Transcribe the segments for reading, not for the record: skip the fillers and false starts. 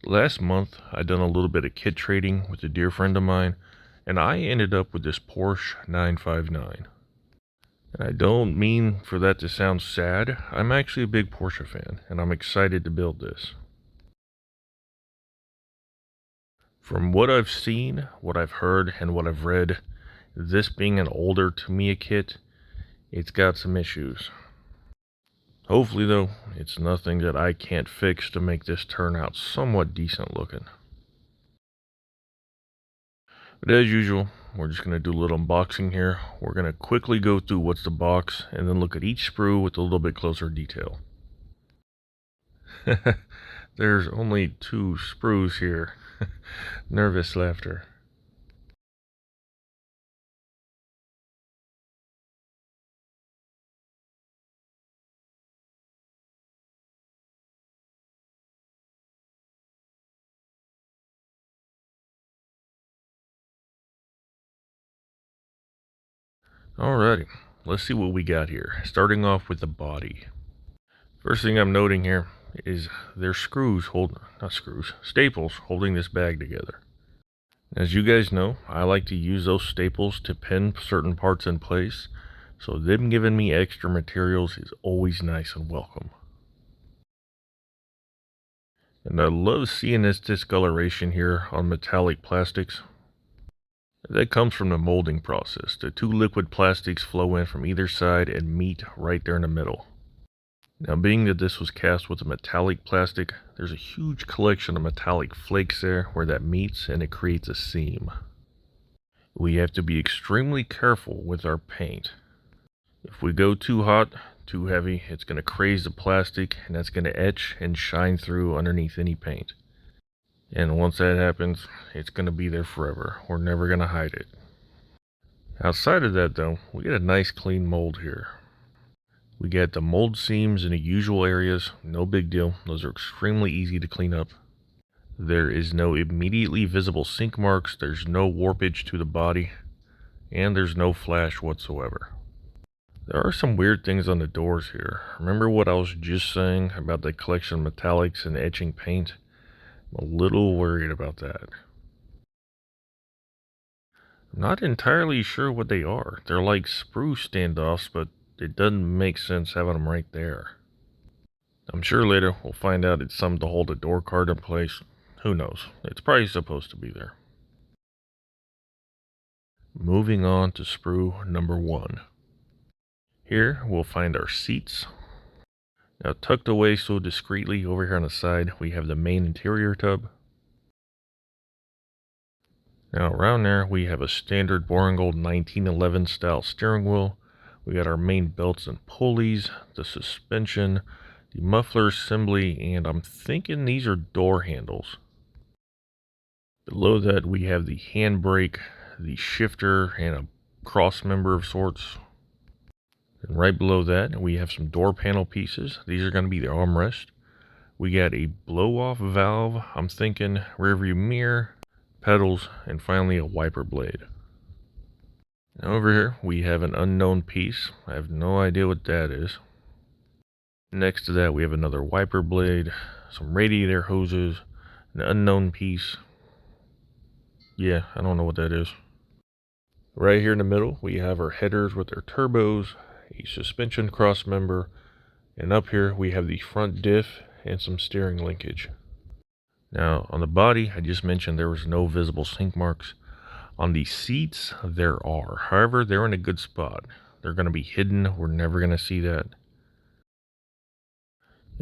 Last month, I done a little bit of kit trading with a dear friend of mine, and I ended up with this Porsche 959. And I don't mean for that to sound sad. I'm actually a big Porsche fan, and I'm excited to build this. From what I've seen, what I've heard, and what I've read, this being an older Tamiya kit, it's got some issues. Hopefully though, it's nothing that I can't fix to make this turn out somewhat decent looking. But as usual, we're just going to do a little unboxing here. We're going to quickly go through what's the box and then look at each sprue with a little bit closer detail. There's only 2 sprues here. Nervous laughter. Alrighty, let's see what we got here. Starting off with the body. First thing I'm noting here is there's staples holding this bag together. As you guys know, I like to use those staples to pin certain parts in place, so them giving me extra materials is always nice and welcome. And I love seeing this discoloration here on metallic plastics. That comes from the molding process. The 2 liquid plastics flow in from either side and meet right there in the middle. Now, being that this was cast with a metallic plastic, there's a huge collection of metallic flakes there where that meets and it creates a seam. We have to be extremely careful with our paint. If we go too hot, too heavy, it's going to craze the plastic and that's going to etch and shine through underneath any paint. And once that happens, it's going to be there forever. We're never going to hide it. Outside of that though, we get a nice clean mold here. We get the mold seams in the usual areas, no big deal. Those are extremely easy to clean up. There is no immediately visible sink marks, there's no warpage to the body, and there's no flash whatsoever. There are some weird things on the doors here. Remember what I was just saying about the collection of metallics and etching paint? I'm a little worried about that. I'm not entirely sure what they are. They're like sprue standoffs, but it doesn't make sense having them right there. I'm sure later we'll find out it's something to hold a door card in place. Who knows? It's probably supposed to be there. Moving on to sprue number 1. Here we'll find our seats. Now tucked away so discreetly over here on the side, we have the main interior tub. Now around there we have a standard boring old 1911 style steering wheel. We got our main belts and pulleys, the suspension, the muffler assembly, and I'm thinking these are door handles. Below that we have the handbrake, the shifter, and a cross member of sorts. And right below that we have some door panel pieces. These are going to be the armrest. We got a blow-off valve, I'm thinking rearview mirror, pedals, and finally a wiper blade. Now over here we have an unknown piece. I have no idea what that is. Next to that we have another wiper blade, some radiator hoses, an unknown piece. Yeah, I don't know what that is. Right here in the middle we have our headers with their turbos, a suspension cross member, and up here we have the front diff and some steering linkage. Now on the body, I just mentioned there was no visible sink marks. On the seats, there are. However, they're in a good spot. They're going to be hidden. We're never going to see that.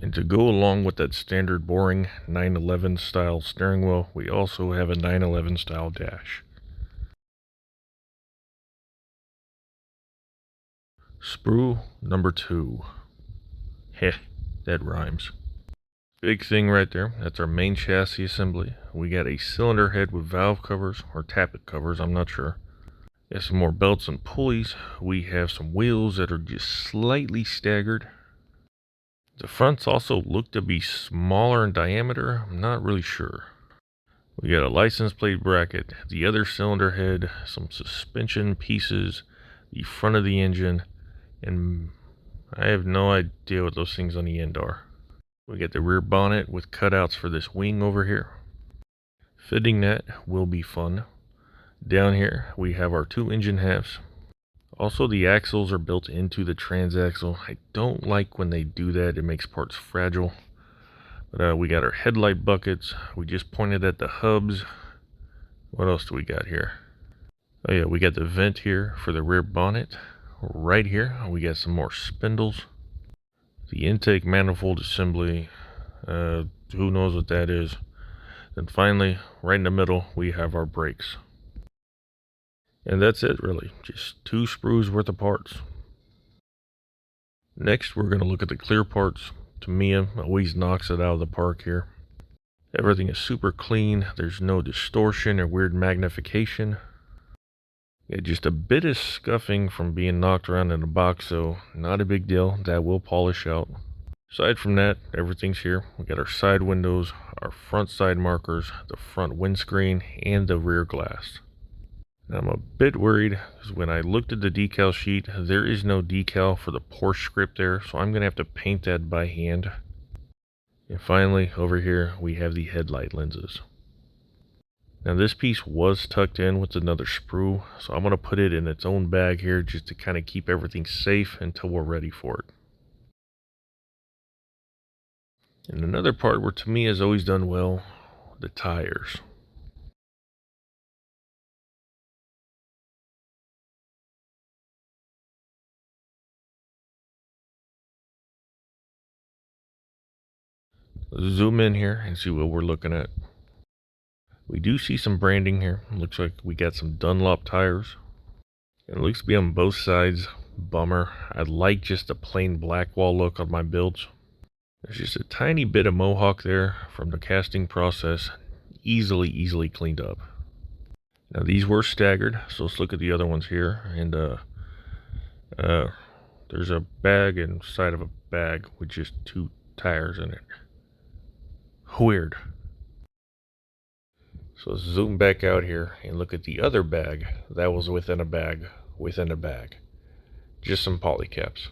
And to go along with that standard boring 911 style steering wheel, we also have a 911 style dash. Sprue number 2. Heh, that rhymes. Big thing right there, that's our main chassis assembly. We got a cylinder head with valve covers, or tappet covers, I'm not sure. Got some more belts and pulleys. We have some wheels that are just slightly staggered. The fronts also look to be smaller in diameter, I'm not really sure. We got a license plate bracket, the other cylinder head, some suspension pieces, the front of the engine, and I have no idea what those things on the end are. We get the rear bonnet with cutouts for this wing over here. Fitting that will be fun. Down here we have our two engine halves. Also, the axles are built into the transaxle. I don't like when they do that, it makes parts fragile. But we got our headlight buckets. We just pointed at the hubs. What else do we got here? Oh yeah, we got the vent here for the rear bonnet. Right here we got some more spindles. The intake manifold assembly, who knows what that is. Then finally, right in the middle, we have our brakes. And that's it really, just 2 sprues worth of parts. Next, we're going to look at the clear parts. Tamiya always knocks it out of the park here. Everything is super clean, there's no distortion or weird magnification. Yeah, just a bit of scuffing from being knocked around in a box, so not a big deal, that will polish out. Aside from that, everything's here. We got our side windows, our front side markers, the front windscreen, and the rear glass. Now I'm a bit worried because when I looked at the decal sheet, there is no decal for the Porsche script there, so I'm going to have to paint that by hand. And finally, over here, we have the headlight lenses. Now this piece was tucked in with another sprue, so I'm going to put it in its own bag here just to kind of keep everything safe until we're ready for it. And another part where Tamiya has always done well, the tires. Let's zoom in here and see what we're looking at. We do see some branding here. Looks like we got some Dunlop tires. It looks to be on both sides. Bummer. I like just a plain black wall look on my builds. There's just a tiny bit of mohawk there from the casting process. Easily cleaned up. Now these were staggered, so let's look at the other ones here. And there's a bag inside of a bag with just 2 tires in it. Weird. So let's zoom back out here and look at the other bag that was within a bag within a bag. Just some polycaps.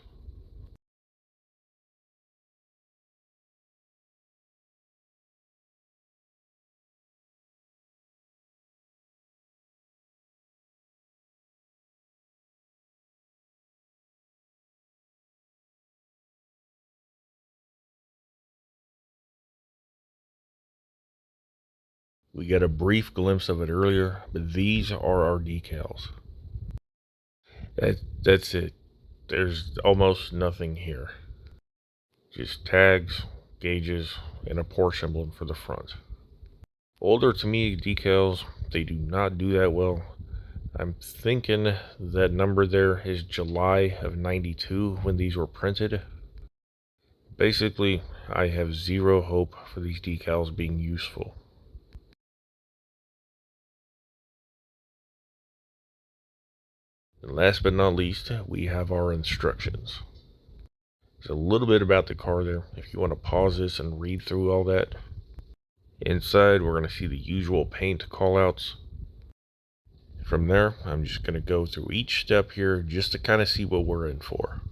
We got a brief glimpse of it earlier, but these are our decals. That's it. There's almost nothing here. Just tags, gauges, and a Porsche emblem for the front. Older Tamiya decals, they do not do that well. I'm thinking that number there is July of '92 when these were printed. Basically, I have zero hope for these decals being useful. And last but not least, we have our instructions. There's a little bit about the car there, if you want to pause this and read through all that. Inside, we're going to see the usual paint callouts. From there, I'm just going to go through each step here just to kind of see what we're in for.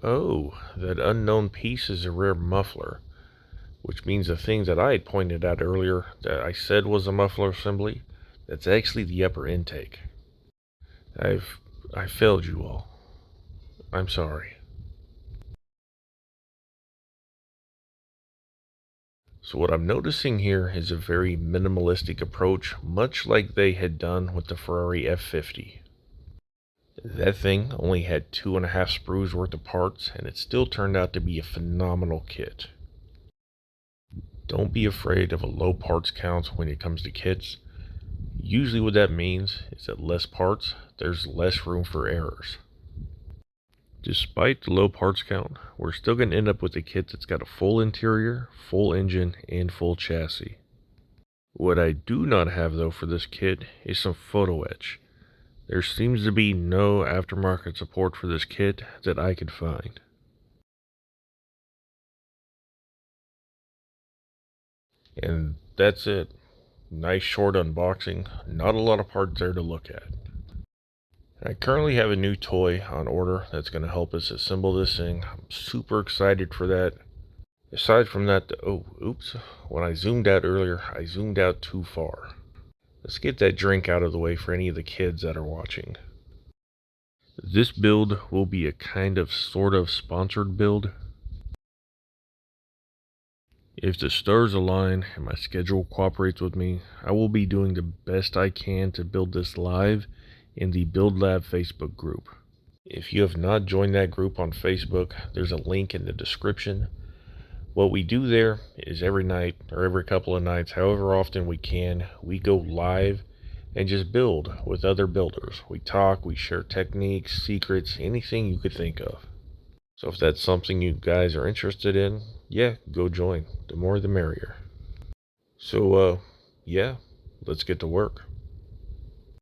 Oh, that unknown piece is a rear muffler, which means the thing that I had pointed out earlier that I said was a muffler assembly, that's actually the upper intake. I failed you all. I'm sorry. So what I'm noticing here is a very minimalistic approach, much like they had done with the Ferrari F50. That thing only had 2.5 sprues worth of parts, and it still turned out to be a phenomenal kit. Don't be afraid of a low parts count when it comes to kits. Usually what that means is that less parts, there's less room for errors. Despite the low parts count, we're still going to end up with a kit that's got a full interior, full engine, and full chassis. What I do not have though for this kit is some photo etch. There seems to be no aftermarket support for this kit that I could find. And that's it. Nice short unboxing. Not a lot of parts there to look at. I currently have a new toy on order that's going to help us assemble this thing. I'm super excited for that. Aside from that, oh, oops. When I zoomed out earlier, I zoomed out too far. Let's get that drink out of the way for any of the kids that are watching. This build will be a kind of sort of sponsored build. If the stars align and my schedule cooperates with me, I will be doing the best I can to build this live in the Build Lab Facebook group. If you have not joined that group on Facebook, there's a link in the description. What we do there is every night or every couple of nights, however often we can, we go live and just build with other builders. We talk, we share techniques, secrets, anything you could think of. So if that's something you guys are interested in, yeah, go join. The more the merrier. So, yeah, let's get to work.